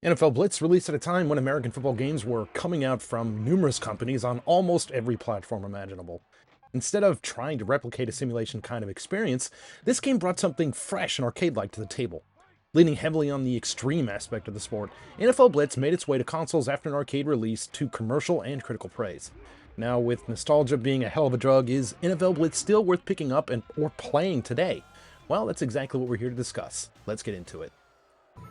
NFL Blitz released at a time when American football games were coming out from numerous companies on almost every platform imaginable. Instead of trying to replicate a simulation kind of experience, this game brought something fresh and arcade-like to the table. Leaning heavily on the extreme aspect of the sport, NFL Blitz made its way to consoles after an arcade release to commercial and critical praise. Now, with nostalgia being a hell of a drug, is NFL Blitz still worth picking up and or playing today? Well, that's exactly what we're here to discuss. Let's get into it.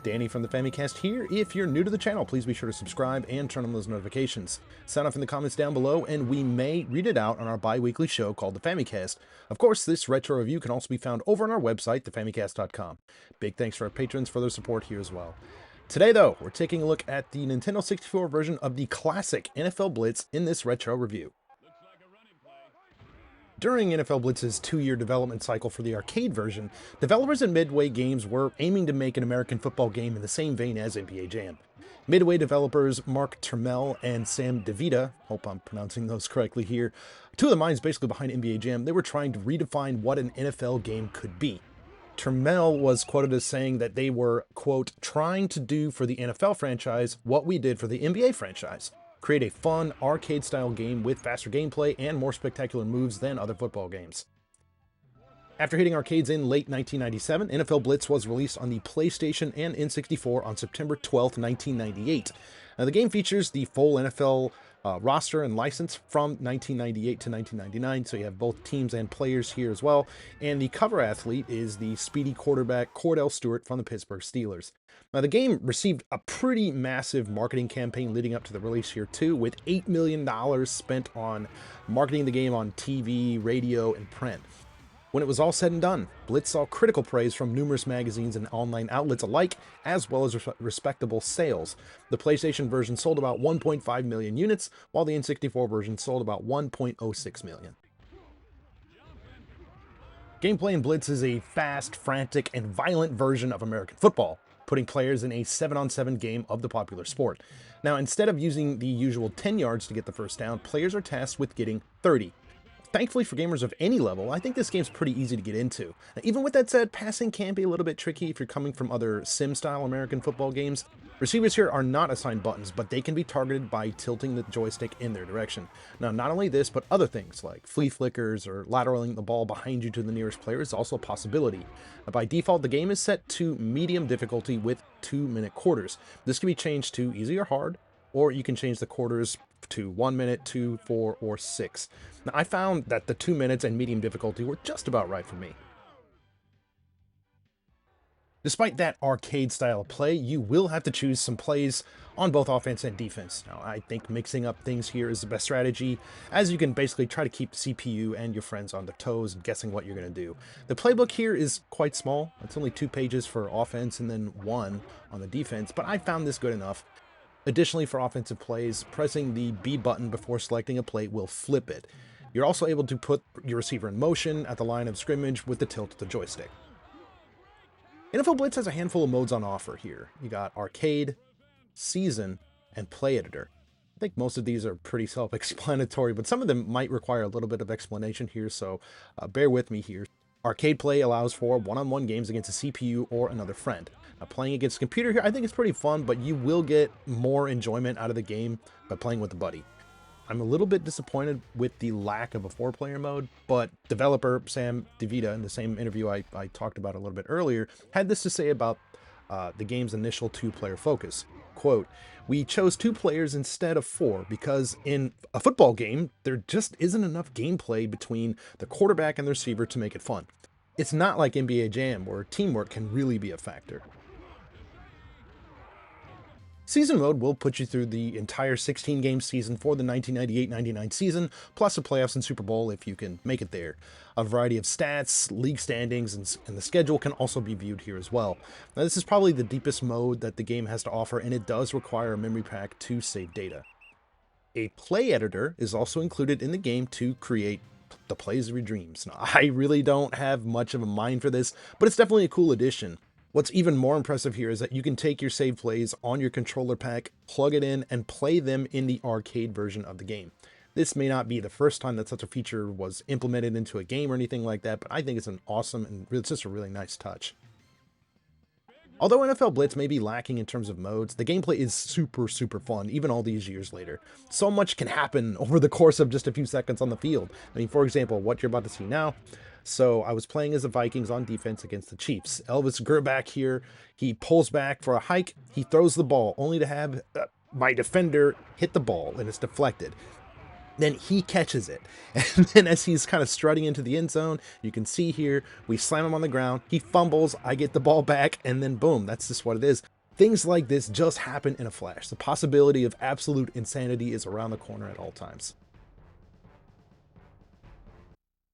Danny from the Famicast here. If you're new to the channel, please be sure to subscribe and turn on those notifications. Sound off in the comments down below, and we may read it out on our bi-weekly show called the Famicast. Of course, this retro review can also be found over on our website, thefamicast.com. Big thanks to our patrons for their support here as well. Today, though, we're taking a look at the Nintendo 64 version of the classic NFL Blitz in this retro review. During NFL Blitz's 2-year development cycle for the arcade version, developers at Midway Games were aiming to make an American football game in the same vein as NBA Jam. Midway developers Mark Turmel and Sam DeVita, hope I'm pronouncing those correctly here, two of the minds basically behind NBA Jam, they were trying to redefine what an NFL game could be. Turmel was quoted as saying that they were, quote, trying to do for the NFL franchise what we did for the NBA franchise. Create a fun, arcade-style game with faster gameplay and more spectacular moves than other football games. After hitting arcades in late 1997, NFL Blitz was released on the PlayStation and N64 on September 12, 1998. Now, the game features the full NFL roster and license from 1998 to 1999, so you have both teams and players here as well, and the cover athlete is the speedy quarterback Cordell Stewart from the Pittsburgh Steelers. Now, the game received a pretty massive marketing campaign leading up to the release here too, with $8 million spent on marketing the game on TV, radio, and print. When it was all said and done, Blitz saw critical praise from numerous magazines and online outlets alike, as well as respectable sales. The PlayStation version sold about 1.5 million units, while the N64 version sold about 1.06 million. Gameplay in Blitz is a fast, frantic, and violent version of American football, putting players in a 7-on-7 game of the popular sport. Now, instead of using the usual 10 yards to get the first down, players are tasked with getting 30. Thankfully for gamers of any level, I think this game's pretty easy to get into. Now, even with that said, passing can be a little bit tricky if you're coming from other sim-style American football games. Receivers here are not assigned buttons, but they can be targeted by tilting the joystick in their direction. Now, not only this, but other things like flea flickers or lateraling the ball behind you to the nearest player is also a possibility. Now, by default, the game is set to medium difficulty with 2-minute quarters. This can be changed to easy or hard, or you can change the quarters to 1 minute, 2, 4, or 6. Now, I found that the 2 minutes and medium difficulty were just about right for me. Despite that arcade style of play, you will have to choose some plays on both offense and defense. Now, I think mixing up things here is the best strategy, as you can basically try to keep the CPU and your friends on their toes and guessing what you're going to do. The playbook here is quite small. It's only 2 pages for offense and then 1 on the defense, but I found this good enough. Additionally, for offensive plays, pressing the B button before selecting a play will flip it. You're also able to put your receiver in motion at the line of scrimmage with the tilt of the joystick. NFL Blitz has a handful of modes on offer here. You got Arcade, Season, and Play Editor. I think most of these are pretty self-explanatory, but some of them might require a little bit of explanation here, so bear with me here. Arcade Play allows for one-on-one games against a CPU or another friend. Now, playing against a computer here, I think it's pretty fun, but you will get more enjoyment out of the game by playing with a buddy. I'm a little bit disappointed with the lack of a 4-player mode, but developer Sam DeVita, in the same interview I talked about a little bit earlier, had this to say about the game's initial 2-player focus. Quote, "We chose 2 players instead of 4 because in a football game, there just isn't enough gameplay between the quarterback and the receiver to make it fun. It's not like NBA Jam, where teamwork can really be a factor." Season mode will put you through the entire 16-game season for the 1998-99 season, plus the playoffs and Super Bowl if you can make it there. A variety of stats, league standings, and the schedule can also be viewed here as well. Now, this is probably the deepest mode that the game has to offer, and it does require a memory pack to save data. A play editor is also included in the game to create the plays of your dreams. Now, I really don't have much of a mind for this, but it's definitely a cool addition. What's even more impressive here is that you can take your save plays on your controller pack, plug it in, and play them in the arcade version of the game. This may not be the first time that such a feature was implemented into a game or anything like that, but I think it's an awesome and it's just a really nice touch. Although NFL Blitz may be lacking in terms of modes, the gameplay is super, super fun, even all these years later. So much can happen over the course of just a few seconds on the field. I mean, for example, what you're about to see now. So I was playing as the Vikings on defense against the Chiefs. Elvis Grbac here, he pulls back for a hike, he throws the ball, only to have my defender hit the ball, and it's deflected. Then he catches it. And then as he's kind of strutting into the end zone, you can see here, we slam him on the ground, he fumbles, I get the ball back, and then boom, that's just what it is. Things like this just happen in a flash. The possibility of absolute insanity is around the corner at all times.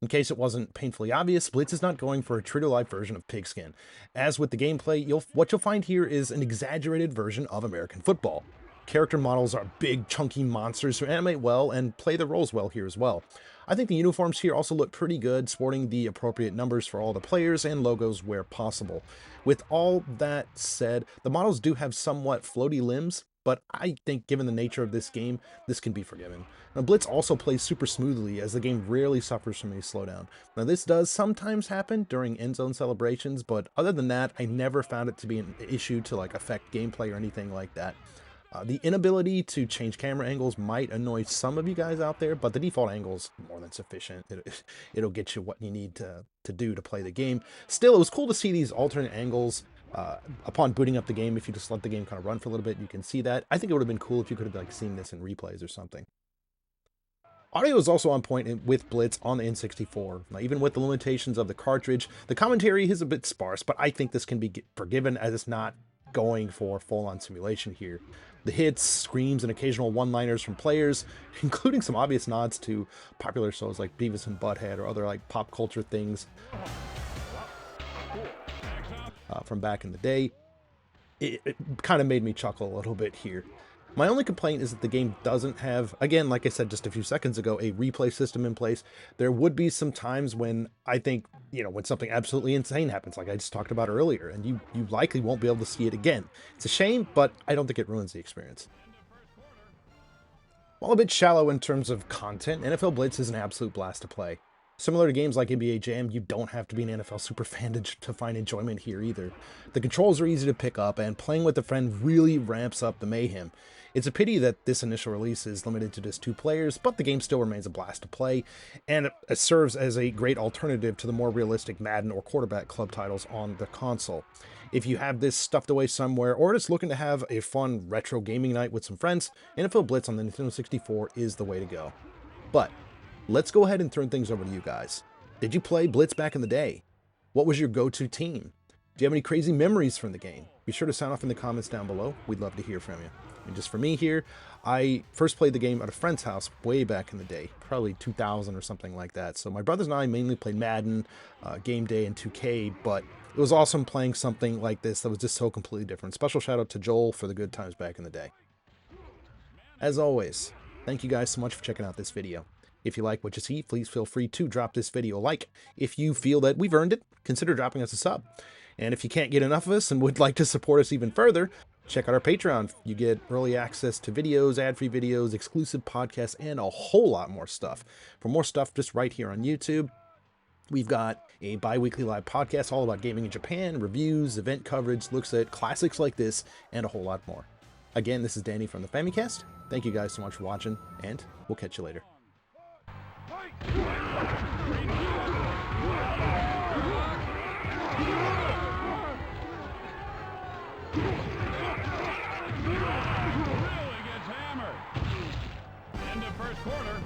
In case it wasn't painfully obvious, Blitz is not going for a true-to-life version of Pigskin. As with the gameplay, what you'll find here is an exaggerated version of American football. Character models are big, chunky monsters who animate well and play their roles well here as well. I think the uniforms here also look pretty good, sporting the appropriate numbers for all the players and logos where possible. With all that said, the models do have somewhat floaty limbs, but I think given the nature of this game, this can be forgiven. Now, Blitz also plays super smoothly as the game rarely suffers from any slowdown. Now, this does sometimes happen during end zone celebrations, but other than that, I never found it to be an issue to affect gameplay or anything like that. The inability to change camera angles might annoy some of you guys out there, but the default angle is more than sufficient. It'll get you what you need to do to play the game. Still, it was cool to see these alternate angles upon booting up the game. If you just let the game kind of run for a little bit, you can see that. I think it would have been cool if you could have seen this in replays or something. Audio is also on point with Blitz on the N64. Now, even with the limitations of the cartridge, the commentary is a bit sparse, but I think this can be forgiven as it's not going for full-on simulation here. The hits, screams, and occasional one-liners from players, including some obvious nods to popular shows like Beavis and Butthead or other pop culture things from back in the day, it kind of made me chuckle a little bit here. My only complaint is that the game doesn't have, again, like I said just a few seconds ago, a replay system in place. There would be some times when I think, when something absolutely insane happens, like I just talked about earlier, and you likely won't be able to see it again. It's a shame, but I don't think it ruins the experience. While a bit shallow in terms of content, NFL Blitz is an absolute blast to play. Similar to games like NBA Jam, you don't have to be an NFL superfan to find enjoyment here either. The controls are easy to pick up, and playing with a friend really ramps up the mayhem. It's a pity that this initial release is limited to just 2 players, but the game still remains a blast to play, and it serves as a great alternative to the more realistic Madden or Quarterback Club titles on the console. If you have this stuffed away somewhere, or just looking to have a fun retro gaming night with some friends, NFL Blitz on the Nintendo 64 is the way to go. But let's go ahead and turn things over to you guys. Did you play Blitz back in the day? What was your go-to team? Do you have any crazy memories from the game? Be sure to sound off in the comments down below. We'd love to hear from you. And just for me here, I first played the game at a friend's house way back in the day, probably 2000 or something like that. So my brothers and I mainly played Madden, Game Day, and 2K, but it was awesome playing something like this that was just so completely different. Special shout out to Joel for the good times back in the day. As always, thank you guys so much for checking out this video. If you like what you see, please feel free to drop this video a like. If you feel that we've earned it, consider dropping us a sub. And if you can't get enough of us and would like to support us even further, check out our Patreon. You get early access to videos, ad-free videos, exclusive podcasts, and a whole lot more stuff. For more stuff just right here on YouTube, we've got a bi-weekly live podcast all about gaming in Japan, reviews, event coverage, looks at classics like this, and a whole lot more. Again, this is Danny from the Famicast. Thank you guys so much for watching, and we'll catch you later. First quarter.